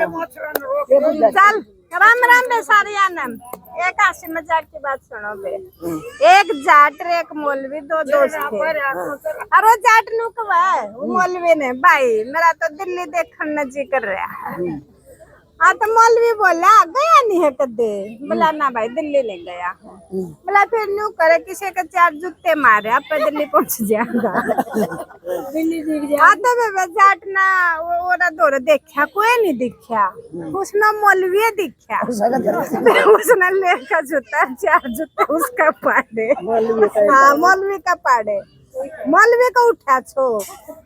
चल राम राम बे सारे आनम। एक हंसी मजाक की बात सुनो बे। एक जाट रे एक मौलवी दो दोस्त थे। अरे जाट नु कवा वो मौलवी ने भाई मेरा तो दिल्ली देखने न जी कर रहा है। हाँ तो मौलवी बोला गया नहीं है कदे। बोला ना भाई दिल्ली नहीं गया। बोला फिर न्यू करे किसी के 4 जूते मारे आप दिल्ली पहुंच जाएगा। हाँ तो बे जाट ना वो दौर देखा कोई नहीं दिखा। उसने मौलवी दिखा। उसने लेकर जूता 4 जूते उसका पाड़े। हाँ मौलवी का पाड़े। मौलवी को उठा छो।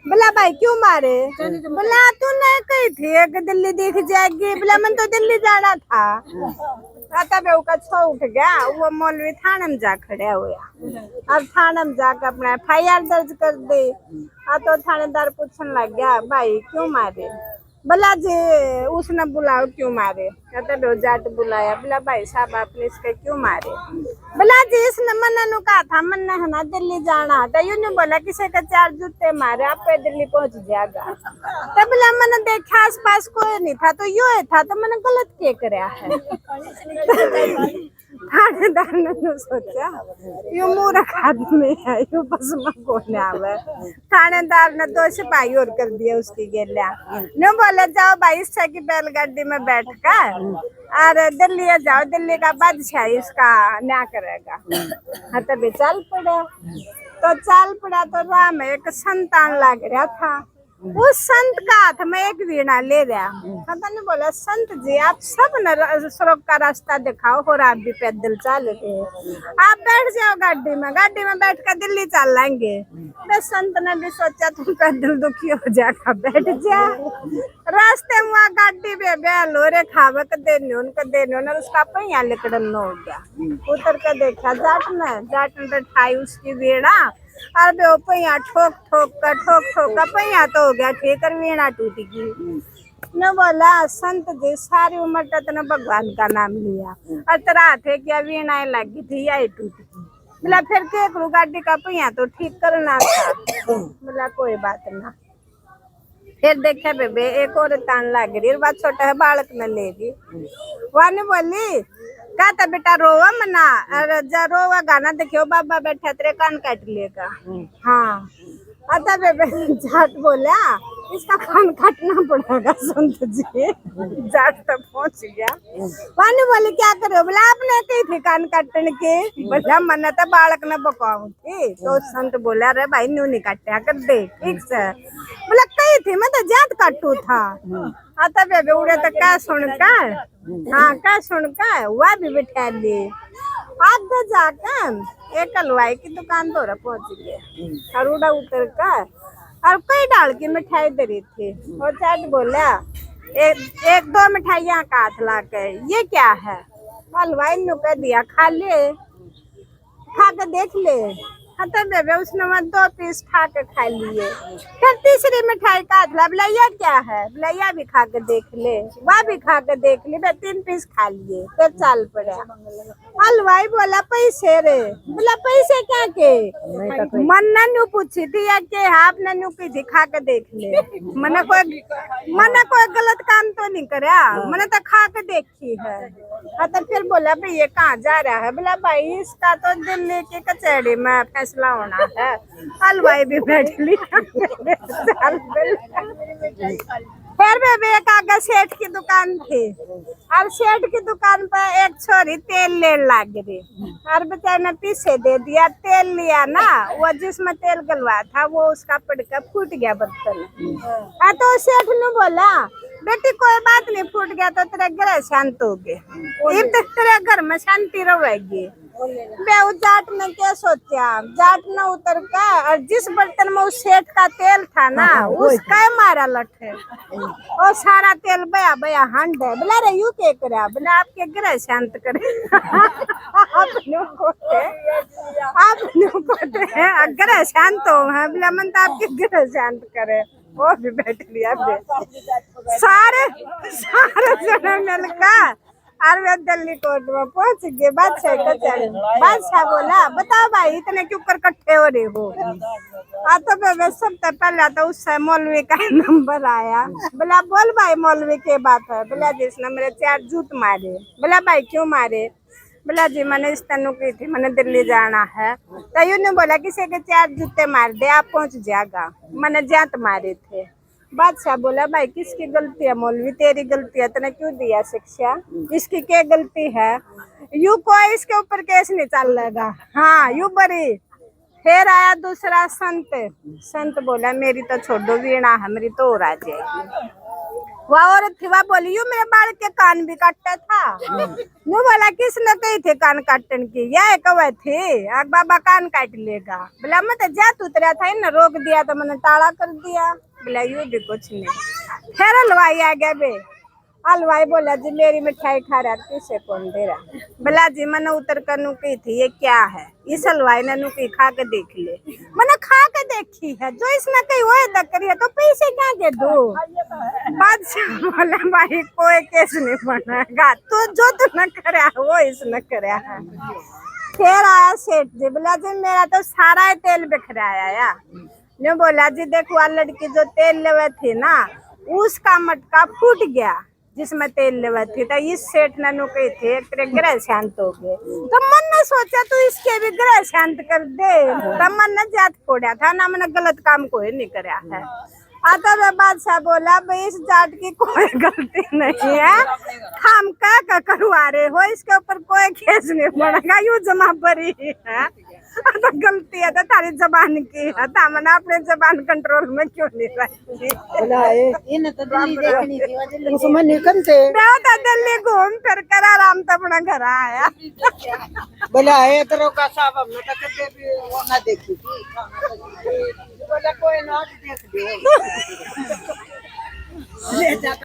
बोला भाई क्यों मारे? बोला तू नहीं कही थी कि दिल्ली दिख जाएगी। बोला मैं तो दिल्ली जाना था। तब उसका छो उठ गया। वो मौलवी थाने में जा खड़ा हुआ। अब थाने में जाकर अपना FIR दर्ज कर दी। तो थानेदार पूछने लग गया भाई क्यों मारे? बोला जी उसने बुलाओ क्यों मारे? कहते जाट बुलाया। बोला भाई साहब आपने इसके क्यों मारे? बोला जी इसने मन्ना नु कहा था मन्ना है ना दिल्ली जाना था। यूं नहीं बोला किसी के 4 जूते मारे आप पे दिल्ली पहुंच जाएगा। तब बोला मैंने देखा आस पास कोई नहीं था तो यूं था तो मैंने गलत क्या कराया है। थानेदार ने सोचा यूं मूर्ख आदमी है यूं बस में कौन आवे। थानेदार ने 2 सिपाही और कर दिया उसकी गेलिया। नो बोले जाओ भाई इससे की बैलगाड़ी में बैठ कर और दिल्ली जाओ दिल्ली का बादशाह इसका न्याय करेगा। हाँ तभी चल पड़ा। तो राह में एक संतान लग रहा था। उस संत का हाथ में एक वीणा ले रहा। पता नहीं बोला संत जी आप सब न सड़क का रास्ता दिखाओ और आप भी पैदल चल रहे आप बैठ जाओ गाड़ी में बैठ कर दिल्ली चल लेंगे। बस संत ने भी सोचा तुम पैदल दुखी हो जाएगा बैठ जा। रास्ते में वहाँ गाड़ी में बैल हो रे खावक देने उसका पहिया लिकड़न हो गया। उतर कर देखा जाट ने ठाई उसकी वीणा और बे पहिया ठोक का पहिया तो हो गया ठीक और वीणा टूट गई। न बोला संत जी सारी उम्र तक ने भगवान का नाम लिया और तेरा थे क्या वीणा लगी थी या टूट गई। बोला फिर के करूं गाड़ी का पहिया तो ठीक करना था। बोला कोई बात ना। फिर देखे बेबे एक और तान लग रही बात छोटा है बालक न लेगी। वानी बोली का था बेटा रोवा मना अरे जा रोवा गाना देखियो बाबा बैठा तेरे कान काट लेगा। हाँ आता बेबे जाट बोला इसका कान काटना पड़ेगा संत जी। जाट तक पहुंच गया। वानी बोली क्या करो? बोला आपने कही थी कान काटने के। बोला मना तो बालक न बकाऊ थी। तो संत बोला अरे भाई न्यू नहीं काटा कर दे ठीक से। बोला कही थी मैं तो जाट काटू था। आता बेबे उड़े तो क्या सुनकर हाँ क्या सुनकर वह भी बिठा ली। आगे जाकर एक हलवाई की दुकान पर पहुंच गए और उड़ा उतर कर और कई डाल की मिठाई दे रही थी। और जाट बोला एक 2 मिठाइयाँ का हाथ ला के ये क्या है? हलवाई ने कह दिया खा ले खा के देख ले। हाँ तो बेबे उसने 2 पीस खा के खा लिए। फिर तीसरी मिठाई का हाथ बोला ये क्या है? बोला यह भी खा के देख ले वह भी खा के देख ले। 3 पीस खा लिए फिर चल पड़ा। हलवाई बोला पैसे रे? बोला पैसे क्या के? मन्ना न्यू पूछी थी या के आपने न्यू की थी खा के देख ले। मैंने कोई गलत काम तो नहीं करा मैंने तो खा के देखी है। हाँ तो फिर बोला भाई ये कहाँ जा रहा है? बोला भाई इसका तो दिल्ली की कचहरी में फैसला होना है। हलवाई भी बैठ लिया। फिर बेबे एक आगे सेठ की दुकान थी और सेठ की दुकान पर एक छोरी तेल ले लग रही और बेचारे ने पीछे दे दिया। तेल लिया ना वो जिसमें तेल गलवा था वो उसका पड़कर फूट गया बर्तन। तो सेठ ने बोला बेटी कोई बात नहीं फूट गया तो तेरे घर शांत हो गए तेरे घर में शांति रहेगी। बेऊ जाट ने क्या सोचा जाट ने उतर का और जिस बर्तन में उस सेठ का तेल था ना उसका मारा लठे और सारा तेल बया बया हंड है। बोला रे यू क्या करा? बोला आपके ग्रह शांत करे। आप ग्रह शांत हो है। बोला मन तो आपके ग्रह शांत करे। वो भी बैठ लिया सारे जने मिलकर और वे दिल्ली कोर्ट में पहुंच गए। बादशाह को चल, बादशाह बोला बताओ भाई इतने क्यों कर इकट्ठे हो रहे हो। तो मैं सबसे पहले तो उससे मौलवी का नंबर आया। बोला बोल भाई मौलवी के बात है। बोला जिसने मेरे 4 जूत मारे। बोला भाई क्यों मारे। बोला जी मैंने इस तनु की थी, मैंने दिल्ली जाना है। तो यूं बोला किसी के 4 जूते मार दे आप पहुंच जाएगा, मैंने जात मारे थे। बादशाह बोला भाई किसकी गलती है मौलवी, तेरी गलती है, तूने क्यों दिया शिक्षा, इसकी क्या गलती है। यू कोई इसके ऊपर केस नहीं चल लेगा, हाँ यू बरी। फिर आया दूसरा संत। संत बोला मेरी तो छोड़ दो वीणा है, मेरी तो और आ जाएगी। वह औरत थी, वह बोली यू मेरे बाल के कान भी काटता था। यू बोला किसने कही थे कान काटन की, यह कवे थी आग बाबा कान काट लेगा। बोला मैं तो जात उतरा था ना, रोक दिया तो मैंने टाड़ा कर दिया। बोला यू भी कुछ नहीं। फिर हलवाई आ गया बे। हलवाई बोला जी मेरी मिठाई खा रहा किसे कौन दे रहा। बोला जी मैंने उतर कर नु की थी ये क्या है। इस हलवाई ने नु की खा के देख ले। मैंने खा के देखी है, जो इसने कही वो तक करी है तो पैसे क्या दे दो। बादशाह बोला भाई कोई केस नहीं बनेगा, तो जो तूने कराया वो इसने कराया है। फिर आया सेठ जी। बोला जी मेरा तो सारा तेल बिखराया यार। ने बोला जी देखो लड़की जो तेल लेवे थी ना उसका मटका फूट गया जिसमें तेल लेवा थी। तो इस सेठ ने कही थे तेरे ग्रह शांत हो गए। तो मन ने सोचा तू इसके भी ग्रह शांत कर दे। तो मन ने जात फोड़ा था ना, मैंने गलत काम कोई नहीं कराया है। आता वे बादशाह बोला भाई इस जाट की कोई गलती नहीं है, हम क्या करवा रहे हो, इसके ऊपर कोई केस नहीं बनेगा, यू जमा परी है। तो गलती है तो तारी जबान की है, तो मैंने अपने जबान कंट्रोल में क्यों नहीं रखी। तो दिल्ली घूम फिर कर आराम से अपना घर आया। बोला है तो का साहब हमने तो कदे भी वो ना देखी थी। बोला कोई ना देख दे।